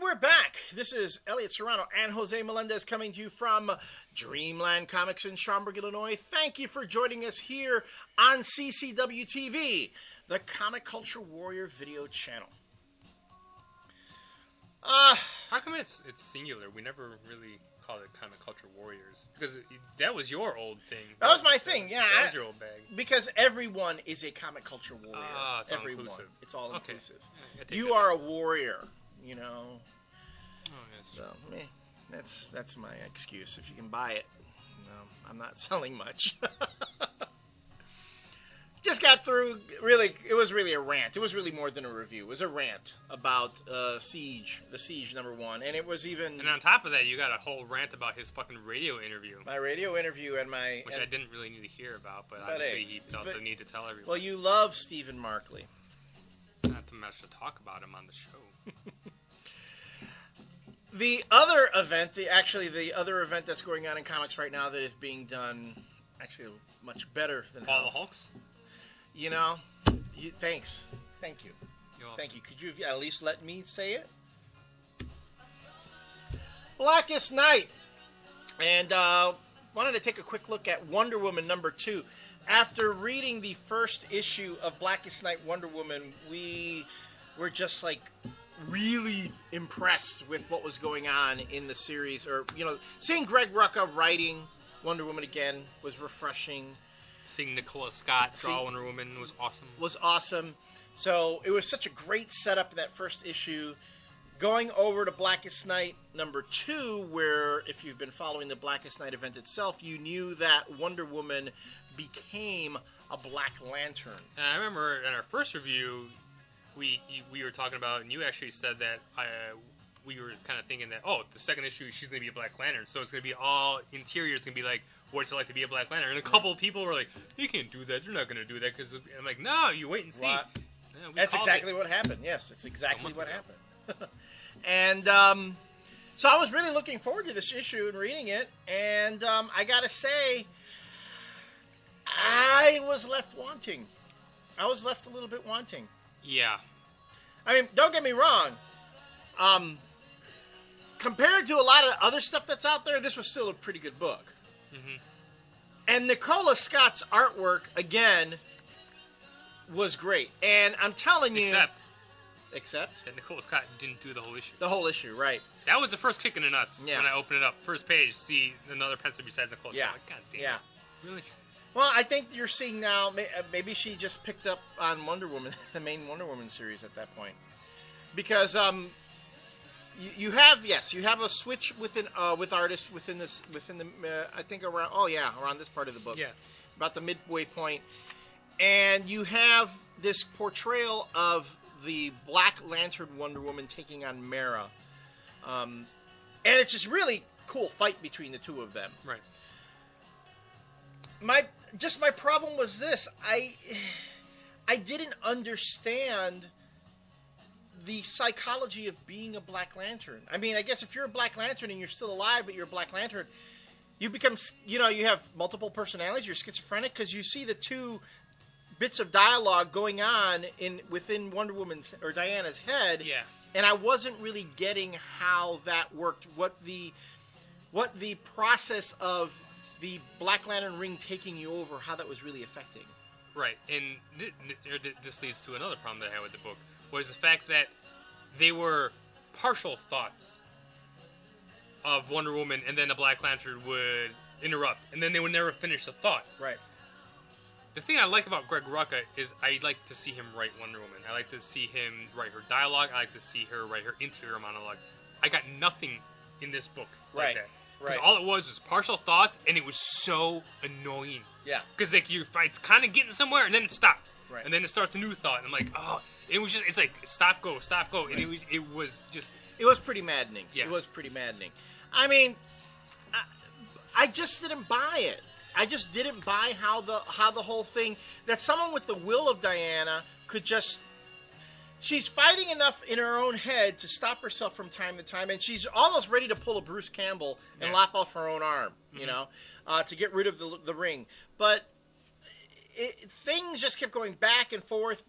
And we're back. This is Elliot Serrano and Jose Melendez coming to you from Dreamland Comics in Schaumburg, Illinois. Thank you for joining us here on CCW TV, the Comic Culture Warrior video channel. How come it's singular? We never really called it Comic Culture Warriors. Because that was your old thing. That was my thing, yeah. That was your old bag. Because everyone is a Comic Culture warrior. It's all inclusive. It's all inclusive. Okay. You are a warrior, you know. Oh, yes. So, that's my excuse. If you can buy it, I'm not selling much. Just got through, really, it was really a rant. It was really more than a review. It was a rant about Siege, the Siege #1. And it was even... And on top of that, you got a whole rant about his fucking radio interview. My radio interview and my... Which I didn't really need to hear about, but obviously he felt the need to tell everyone. Well, you love Stephen Markley. Not too much to talk about him on the show. The other event, the other event that's going on in comics right now that is being done actually much better than... Fall of the Hulks? You know, thanks. Thank you. Thank you. Could you at least let me say it? Blackest Night. And wanted to take a quick look at Wonder Woman #2. After reading the first issue of Blackest Night Wonder Woman, we were just like really impressed with what was going on in the series. Or, seeing Greg Rucka writing Wonder Woman again was refreshing. Seeing Nicola Scott draw Wonder Woman was awesome. So it was such a great setup in that first issue. Going over to Blackest Night #2, where if you've been following the Blackest Night event itself, you knew that Wonder Woman became a Black Lantern. And I remember in our first review, we were talking about, and you actually said that we were kind of thinking that, the second issue, she's going to be a Black Lantern. So it's going to be all interior. It's going to be like, what's it like to be a Black Lantern? And a couple of people were like, you can't do that. You're not going to do that. I'm like, no, you wait and see. Yeah, that's exactly what happened. Yes, that's exactly what happened. And so I was really looking forward to this issue and reading it. And I got to say, I was left wanting. I was left a little bit wanting. Yeah. I mean, don't get me wrong. Compared to a lot of other stuff that's out there, this was still a pretty good book. Mm-hmm. And Nicola Scott's artwork, again, was great. And I'm telling you... Except? That Nicola Scott didn't do the whole issue. The whole issue, right. That was the first kick in the nuts when I opened it up. First page, see another pencil beside Nicola Scott. Like, God damn it. Really? Well, I think you're seeing now, maybe she just picked up on Wonder Woman, the main Wonder Woman series at that point. Because... You have a switch with artists within the I think around this part of the book, about the midway point, and you have this portrayal of the Black Lantern Wonder Woman taking on Mara, and it's just really cool fight between the two of them. Right. My problem was this: I didn't understand the psychology of being a Black Lantern. I mean, I guess if you're a Black Lantern and you're still alive, but you're a Black Lantern, you become, you have multiple personalities. You're schizophrenic because you see the two bits of dialogue going on within Wonder Woman's or Diana's head. Yeah. And I wasn't really getting how that worked. What the process of the Black Lantern ring taking you over, how that was really affecting. Right. And this leads to another problem that I had with the book. Was the fact that they were partial thoughts of Wonder Woman, and then the Black Lantern would interrupt, and then they would never finish the thought. Right. The thing I like about Greg Rucka is I like to see him write Wonder Woman. I like to see him write her dialogue. I like to see her write her interior monologue. I got nothing in this book like that. Because all it was partial thoughts, and it was so annoying. Yeah. Because it's kind of getting somewhere, and then it stops. Right. And then it starts a new thought, and I'm like, it was just, it's like, stop, go, right. and it was just... It was pretty maddening. Yeah. It was pretty maddening. I mean, I just didn't buy it. I just didn't buy how the whole thing, that someone with the will of Diana could just... She's fighting enough in her own head to stop herself from time to time, and she's almost ready to pull a Bruce Campbell and lop off her own arm, to get rid of the ring. But things just kept going back and forth,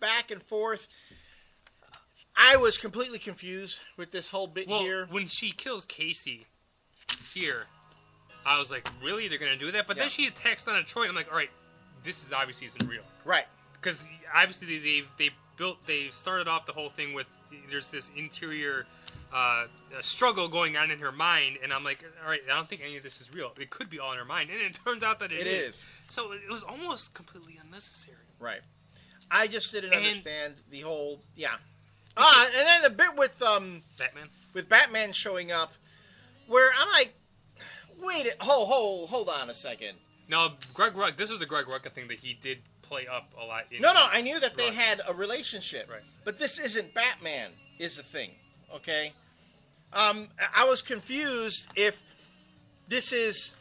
I was completely confused with this whole bit here. When she kills Casey here, I was like, really? They're going to do that? But then she attacks Donna Troy, and I'm like, all right, this is obviously isn't real. Right. Because obviously they started off the whole thing with there's this interior struggle going on in her mind, and I'm like, all right, I don't think any of this is real. It could be all in her mind, and it turns out that it is. So it was almost completely unnecessary. Right. I just didn't understand the whole, and then the bit with Batman showing up, where I'm like, wait, hold on a second. No, Greg Rucka, this is the Greg Rucka thing that he did play up a lot. No, I knew that they had a relationship. Right. But this isn't Batman, is the thing, okay? I was confused if this is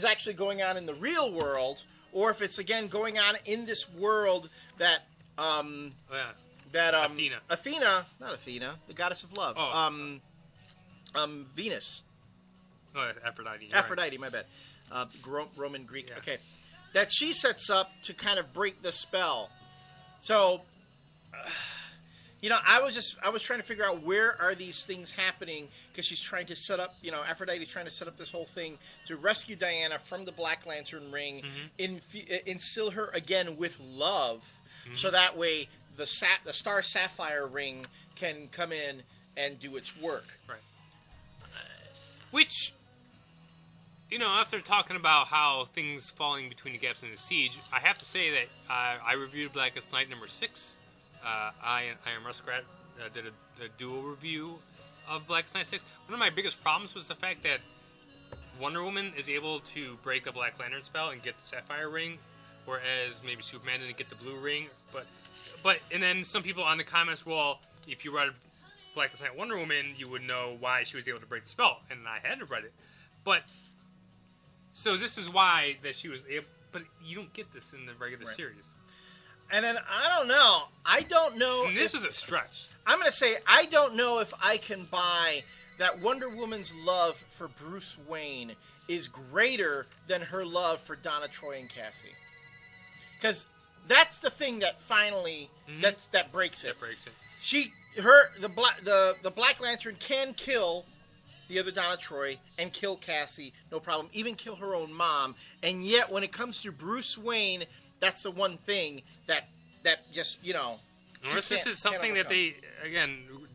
actually going on in the real world, or if it's, again, going on in this world that, Athena, not Athena, the goddess of love. Venus. Oh, Aphrodite. Aphrodite, right. My bad. Roman Greek. Yeah. Okay. That she sets up to kind of break the spell. So, I was trying to figure out where are these things happening, because she's trying to set up, Aphrodite's trying to set up this whole thing to rescue Diana from the Black Lantern ring, instill her again with love, so that way the Star Sapphire ring can come in and do its work. Right. Which, after talking about how things falling between the gaps in the siege, I have to say that I reviewed Blackest Night number 6. I Am Muskrat did a dual review of Blackest Night 6. One of my biggest problems was the fact that Wonder Woman is able to break the Black Lantern spell and get the Sapphire ring, whereas maybe Superman didn't get the blue ring. And then some people on the comments, well, if you read Blackest Night Wonder Woman, you would know why she was able to break the spell, and I had to read it. But so this is why that she was able, but you don't get this in the regular series. And then I don't know. And this was a stretch. I'm going to say I don't know if I can buy that Wonder Woman's love for Bruce Wayne is greater than her love for Donna Troy and Cassie. Because that's the thing that finally that breaks it. That breaks it. The Black Lantern can kill the other Donna Troy and kill Cassie, no problem. Even kill her own mom. And yet, when it comes to Bruce Wayne, that's the one thing that just This is something that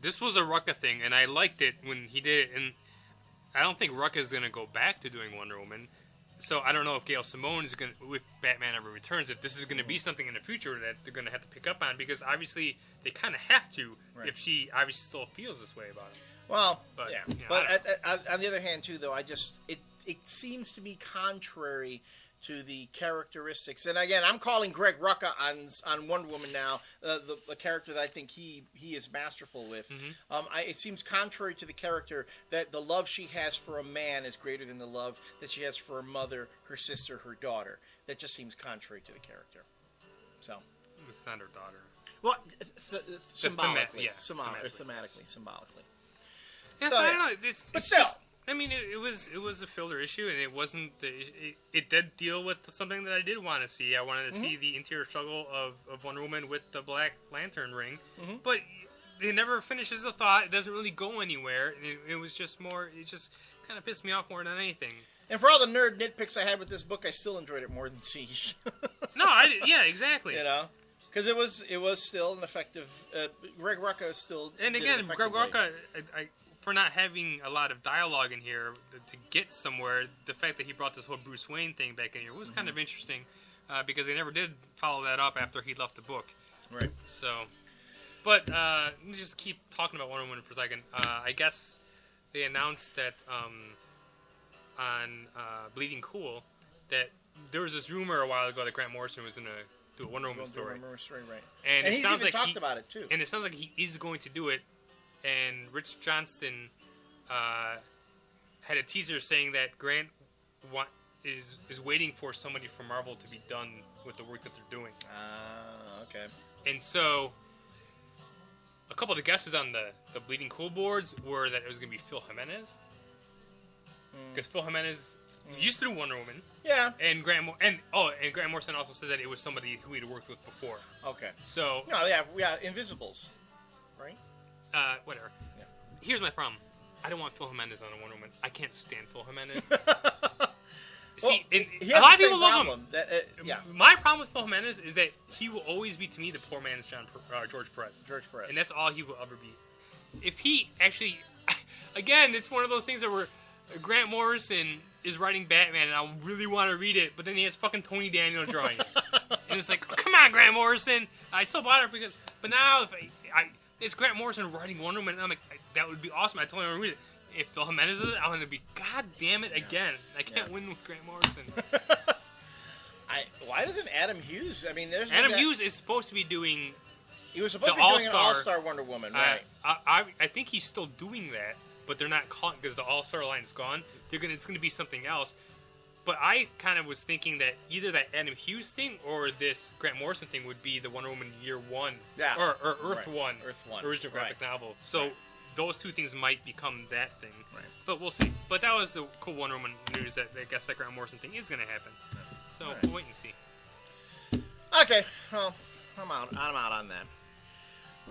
this was a Rucka thing, and I liked it when he did it. And I don't think Rucka is going to go back to doing Wonder Woman. So I don't know if Gail Simone is going to, if Batman ever returns, if this is going to be something in the future that they're going to have to pick up on, because obviously they kind of have to if she obviously still feels this way about him. Well, but on the other hand, too, though, it seems to be contrary to the characteristics. And again, I'm calling Greg Rucka on Wonder Woman now, the character that I think he is masterful with. It seems contrary to the character that the love she has for a man is greater than the love that she has for her mother, her sister, her daughter. That just seems contrary to the character. So it's not her daughter. Well, symbolically. Symbolically. Yes, so, I don't know. But still. I mean, it was a filler issue, and it wasn't. It did deal with something that I did want to see. I wanted to see the interior struggle of Wonder Woman with the Black Lantern ring, but it never finishes the thought. It doesn't really go anywhere. It was just more. It just kind of pissed me off more than anything. And for all the nerd nitpicks I had with this book, I still enjoyed it more than Siege. Yeah, exactly. Because it was still an effective. Greg Rucka is still. And again, Greg Rucka, for not having a lot of dialogue in here to get somewhere, the fact that he brought this whole Bruce Wayne thing back in here was kind of interesting, because they never did follow that up after he left the book. Right. So, but let me just keep talking about Wonder Woman for a second. I guess they announced that on Bleeding Cool that there was this rumor a while ago that Grant Morrison was going to do a Wonder Woman story. Wonder Woman story, right? And he's even talked about it too. And it sounds like he is going to do it. And Rich Johnston had a teaser saying that Grant is waiting for somebody from Marvel to be done with the work that they're doing. Okay. And so, a couple of the guesses on the Bleeding Cool boards were that it was going to be Phil Jimenez. Because Phil Jimenez used to do Wonder Woman. Yeah. And Grant Morrison also said that it was somebody who he'd worked with before. Okay. So. No, yeah, Invisibles, right? Whatever. Yeah. Here's my problem. I don't want Phil Jimenez on a Wonder Woman. I can't stand Phil Jimenez. See, well, a lot of people love him. Yeah. My problem with Phil Jimenez is that he will always be, to me, the poor man's George Perez. George Perez. And that's all he will ever be. If he actually... Again, it's one of those things that where Grant Morrison is writing Batman, and I really want to read it, but then he has fucking Tony Daniel drawing it. And it's like, oh, come on, Grant Morrison. I still bought it because... But now, if it's Grant Morrison writing Wonder Woman, and I'm like, that would be awesome. I totally want to read it. If Phil Jimenez is it, I'm going to be, God damn it, again. I can't win with Grant Morrison. Why doesn't Adam Hughes? I mean, Adam Hughes is supposed to be doing. He was supposed to be doing an All-Star Wonder Woman, right? I think he's still doing that, but they're not calling because the All-Star line is gone. It's going to be something else. But I kind of was thinking that either that Adam Hughes thing or this Grant Morrison thing would be the Wonder Woman Year One, or Earth One, original graphic novel. So. Those two things might become that thing. Right. But we'll see. But that was the cool Wonder Woman news that I guess that Grant Morrison thing is going to happen. So we'll wait and see. Okay. Well, I'm out on that.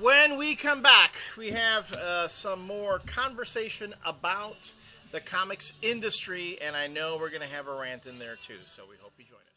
When we come back, we have some more conversation about the comics industry, and I know we're going to have a rant in there too. So we hope you join us.